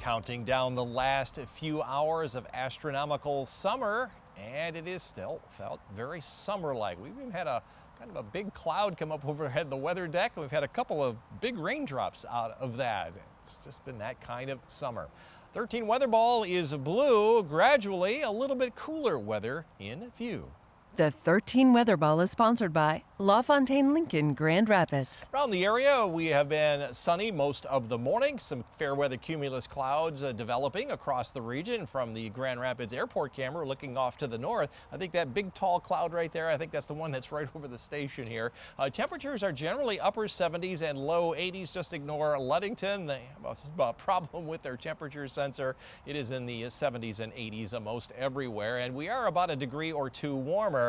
counting down the last few hours of astronomical summer, and it is still felt very summer-like. We've even had a kind of a big cloud come up overhead the weather deck, and we've had a couple of big raindrops out of that. It's just been that kind of summer. 13 weather ball is blue, gradually a little bit cooler weather in view. The 13 Weather Ball is sponsored by LaFontaine Lincoln Grand Rapids. Around the area, we have been sunny most of the morning. Some fair weather cumulus clouds developing across the region from the Grand Rapids airport camera looking off to the north. I think that big tall cloud right there, I think that's the one that's right over the station here. Temperatures are generally upper 70s and low 80s. Just ignore Ludington. They have a problem with their temperature sensor. It is in the 70s and 80s most everywhere, and we are about a degree or two warmer.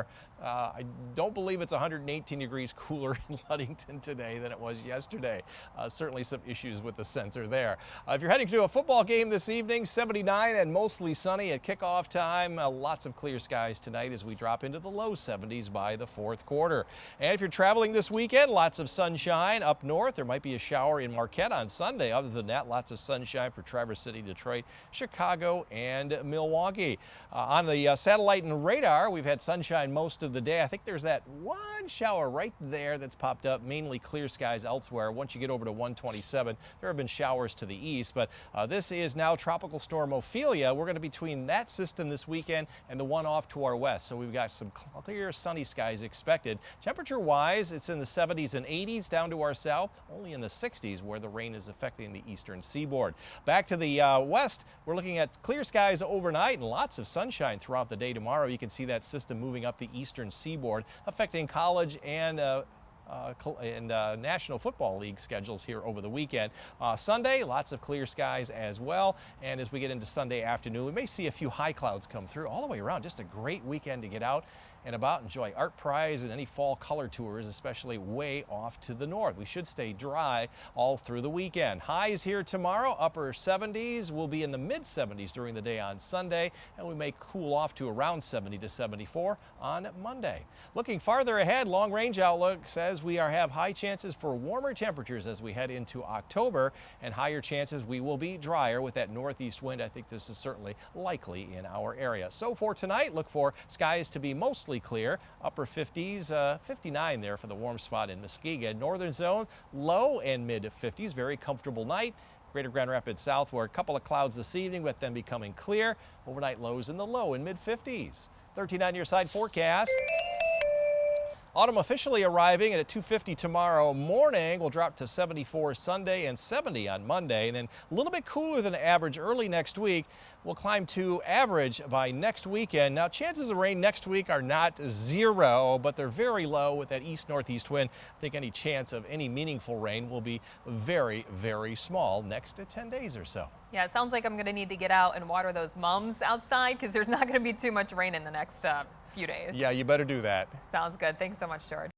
I don't believe it's 118 degrees cooler in Ludington today than it was yesterday. Certainly some issues with the sensor there. If you're heading to a football game this evening, 79 and mostly sunny at kickoff time. Lots of clear skies tonight as we drop into the low 70s by the fourth quarter. And if you're traveling this weekend, lots of sunshine up north. There might be a shower in Marquette on Sunday. Other than that, lots of sunshine for Traverse City, Detroit, Chicago, and Milwaukee. On the satellite and radar, we've had sunshine most of the day. I think there's that one shower right there that's popped up, mainly clear skies elsewhere. Once you get over to 127, there have been showers to the east, but this is now Tropical Storm Ophelia. We're going to be between that system this weekend and the one off to our west, so we've got some clear sunny skies expected. Temperature-wise, it's in the 70s and 80s down to our south, only in the 60s where the rain is affecting the eastern seaboard. Back to the west, we're looking at clear skies overnight and lots of sunshine throughout the day tomorrow. You can see that system moving up the eastern seaboard, affecting college and National Football League schedules here over the weekend. Sunday, lots of clear skies as well. And as we get into Sunday afternoon, we may see a few high clouds come through all the way around. Just a great weekend to get out and about, enjoy art prize and any fall color tours, especially way off to the north. We should stay dry all through the weekend. Highs here tomorrow, upper 70s. We'll be in the mid 70s during the day on Sunday, and we may cool off to around 70 to 74 on Monday. Looking farther ahead, long range outlook says we have high chances for warmer temperatures as we head into October, and higher chances we will be drier with that northeast wind. I think this is certainly likely in our area. So for tonight, look for skies to be mostly clear, upper 50s, 59 there for the warm spot in Muskegon. Northern zone, low and mid 50s, very comfortable night. Greater Grand Rapids southward, a couple of clouds this evening, but then becoming clear. Overnight lows in the low and mid 50s. 13 on your side forecast. Autumn officially arriving at 2:50 tomorrow morning. We'll drop to 74 Sunday and 70 on Monday, and then a little bit cooler than average early next week. We'll climb to average by next weekend. Now, chances of rain next week are not zero, but they're very low with that east-northeast wind. I think any chance of any meaningful rain will be very, very small next to 10 days or so. Yeah, it sounds like I'm going to need to get out and water those mums outside because there's not going to be too much rain in the next few days. Yeah, you better do that. Sounds good. Thanks so much, George.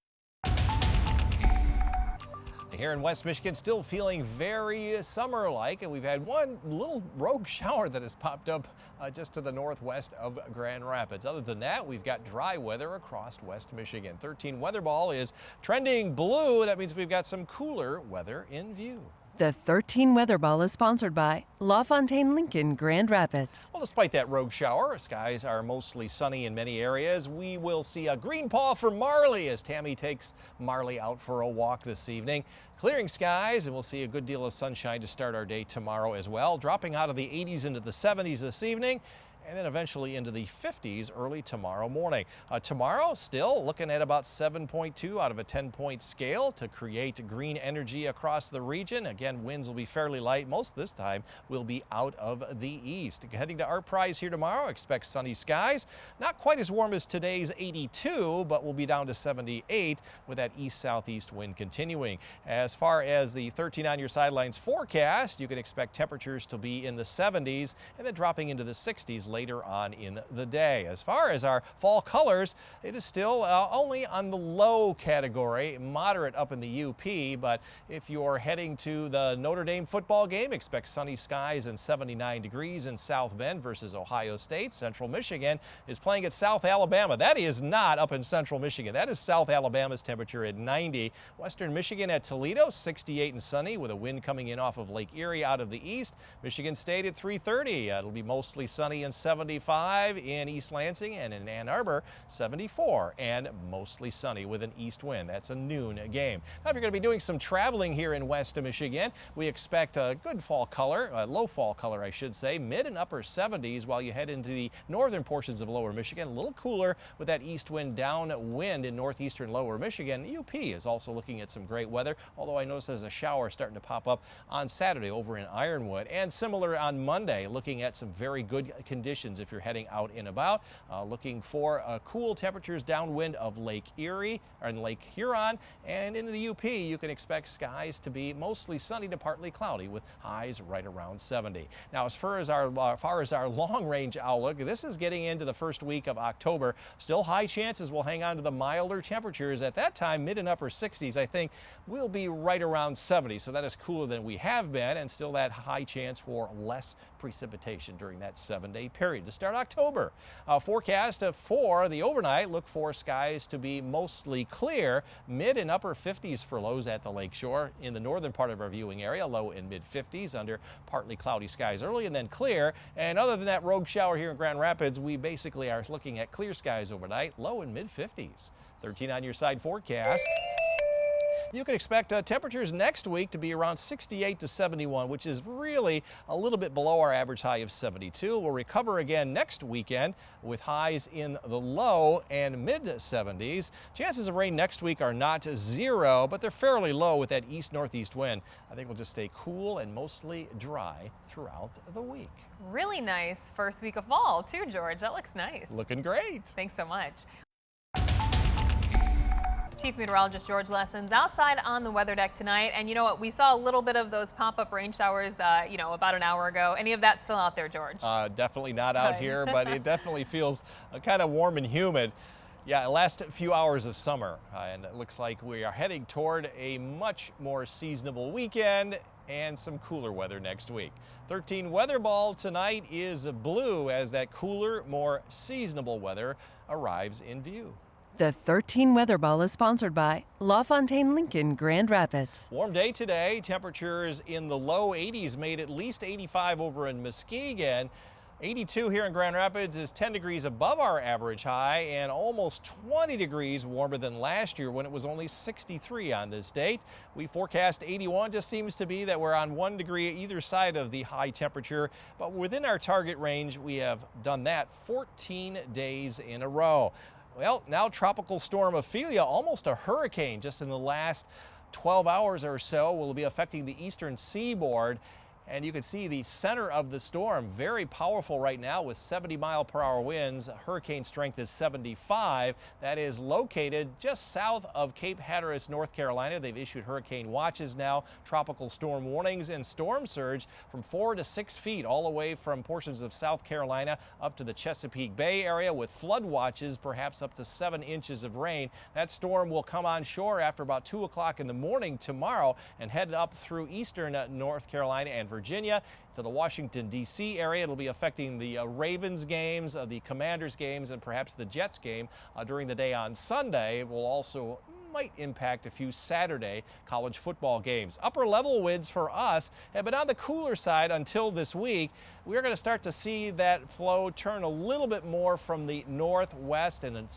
Here in West Michigan, still feeling very summer-like, and we've had one little rogue shower that has popped up just to the northwest of Grand Rapids. Other than that, we've got dry weather across West Michigan. 13 weather ball is trending blue. That means we've got some cooler weather in view. The 13 Weather Ball is sponsored by LaFontaine Lincoln Grand Rapids. Well, despite that rogue shower, skies are mostly sunny in many areas. We will see a green paw for Marley as Tammy takes Marley out for a walk this evening. Clearing skies, and we'll see a good deal of sunshine to start our day tomorrow as well. Dropping out of the 80s into the 70s this evening, and then eventually into the 50s early tomorrow morning. Tomorrow, still looking at about 7.2 out of a 10-point scale to create green energy across the region. Again, winds will be fairly light. Most this time will be out of the east. Heading to Art Prize here tomorrow, expect sunny skies. Not quite as warm as today's 82, but we'll be down to 78 with that east-southeast wind continuing. As far as the 13 on your sidelines forecast, you can expect temperatures to be in the 70s and then dropping into the 60s later on in the day. As far as our fall colors, it is still only on the low category, moderate up in the UP, but if you're heading to the Notre Dame football game, expect sunny skies and 79 degrees in South Bend versus Ohio State. Central Michigan is playing at South Alabama. That is not up in Central Michigan. That is South Alabama's temperature at 90. Western Michigan at Toledo, 68 and sunny with a wind coming in off of Lake Erie out of the east. Michigan State at 3:30. It'll be mostly sunny and 75 in East Lansing, and in Ann Arbor, 74 and mostly sunny with an east wind. That's a noon game. Now, if you're going to be doing some traveling here in West Michigan, we expect a good fall color, low fall color, I should say, mid and upper 70s while you head into the northern portions of lower Michigan. A little cooler with that east wind downwind in northeastern lower Michigan. UP is also looking at some great weather, although I notice there's a shower starting to pop up on Saturday over in Ironwood. And similar on Monday, looking at some very good conditions if you're heading out and about. Looking for cool temperatures downwind of Lake Erie and Lake Huron, and into the UP you can expect skies to be mostly sunny to partly cloudy with highs right around 70. Now, as far as our long range outlook, this is getting into the first week of October. Still high chances we'll hang on to the milder temperatures. At that time, mid and upper 60s, I think we'll be right around 70. So that is cooler than we have been, and still that high chance for less precipitation during that 7-day period to start October. Forecast for the overnight, look for skies to be mostly clear, mid and upper 50s for lows at the lakeshore. In the northern part of our viewing area, low in mid 50s under partly cloudy skies early and then clear. And other than that rogue shower here in Grand Rapids, we basically are looking at clear skies overnight, low in mid 50s. 13 on your side forecast. You can expect temperatures next week to be around 68 to 71, which is really a little bit below our average high of 72. We'll recover again next weekend with highs in the low and mid 70s. Chances of rain next week are not zero, but they're fairly low with that east-northeast wind. I think we'll just stay cool and mostly dry throughout the week. Really nice first week of fall too, George. That looks nice. Looking great. Thanks so much. Chief Meteorologist George Lessons outside on the weather deck tonight. And you know what? We saw a little bit of those pop-up rain showers, about an hour ago. Any of that still out there, George? Definitely not out here, but it definitely feels kind of warm and humid. Yeah, last few hours of summer, and it looks like we are heading toward a much more seasonable weekend and some cooler weather next week. 13 weather ball tonight is blue as that cooler, more seasonable weather arrives in view. The 13 Weather Ball is sponsored by LaFontaine Lincoln Grand Rapids. Warm day today. Temperatures in the low 80s, made at least 85 over in Muskegon. 82 here in Grand Rapids is 10 degrees above our average high and almost 20 degrees warmer than last year when it was only 63 on this date. We forecast 81. Just seems to be that we're on 1 degree either side of the high temperature, but within our target range. We have done that 14 days in a row. Well, now Tropical Storm Ophelia, almost a hurricane just in the last 12 hours or so, will be affecting the eastern seaboard. And you can see the center of the storm, very powerful right now with 70-mile-per-hour winds. Hurricane strength is 75. That is located just south of Cape Hatteras, North Carolina. They've issued hurricane watches now, tropical storm warnings, and storm surge from 4 to 6 feet all the way from portions of South Carolina up to the Chesapeake Bay area, with flood watches perhaps up to 7 inches of rain. That storm will come on shore after about 2 o'clock in the morning tomorrow and head up through eastern North Carolina and Virginia to the Washington, D.C. area. It'll be affecting the Ravens games, the Commanders games, and perhaps the Jets game during the day on Sunday. It will also might impact a few Saturday college football games. Upper level winds for us have been on the cooler side until this week. We're going to start to see that flow turn a little bit more from the northwest, and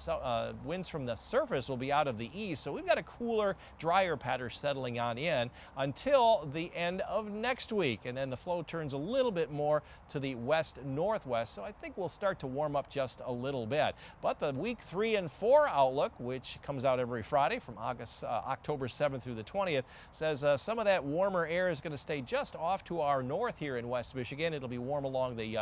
winds from the surface will be out of the east. So we've got a cooler, drier pattern settling on in until the end of next week. And then the flow turns a little bit more to the west-northwest. So I think we'll start to warm up just a little bit. But the week 3 and 4 outlook, which comes out every Friday from October 7th through the 20th, says some of that warmer air is going to stay just off to our north here in West Michigan. It'll be warm along the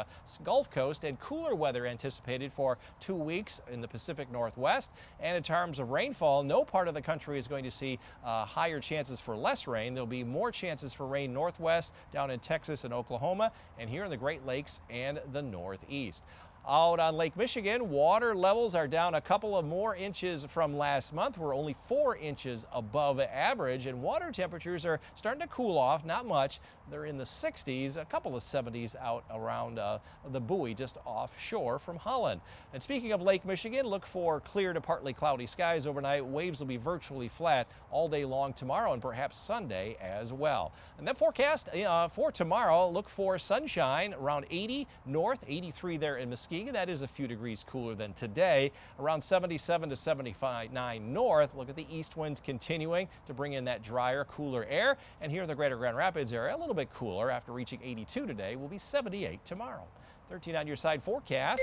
Gulf Coast, and cooler weather anticipated for 2 weeks in the Pacific Northwest. And in terms of rainfall, no part of the country is going to see higher chances for less rain. There'll be more chances for rain northwest, down in Texas and Oklahoma, and here in the Great Lakes and the Northeast. Out on Lake Michigan, water levels are down a couple of more inches from last month. We're only 4 inches above average, and water temperatures are starting to cool off, not much. They're in the 60s, a couple of 70s out around the buoy just offshore from Holland. And speaking of Lake Michigan, look for clear to partly cloudy skies overnight. Waves will be virtually flat all day long tomorrow and perhaps Sunday as well. And that forecast for tomorrow, look for sunshine around 80 north, 83 there in Muskegon. That is a few degrees cooler than today, around 77 to 79 north. Look at the east winds continuing to bring in that drier, cooler air. And here in the greater Grand Rapids area, a little bit cooler after reaching 82 today. Will be 78 tomorrow. 13 on your side forecast.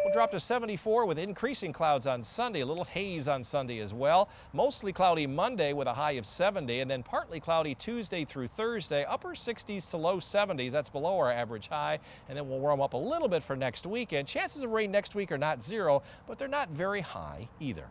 We'll drop to 74 with increasing clouds on Sunday, a little haze on Sunday as well. Mostly cloudy Monday with a high of 70, and then partly cloudy Tuesday through Thursday, upper 60s to low 70s. That's below our average high, and then we'll warm up a little bit for next weekend. Chances of rain next week are not zero, but they're not very high either.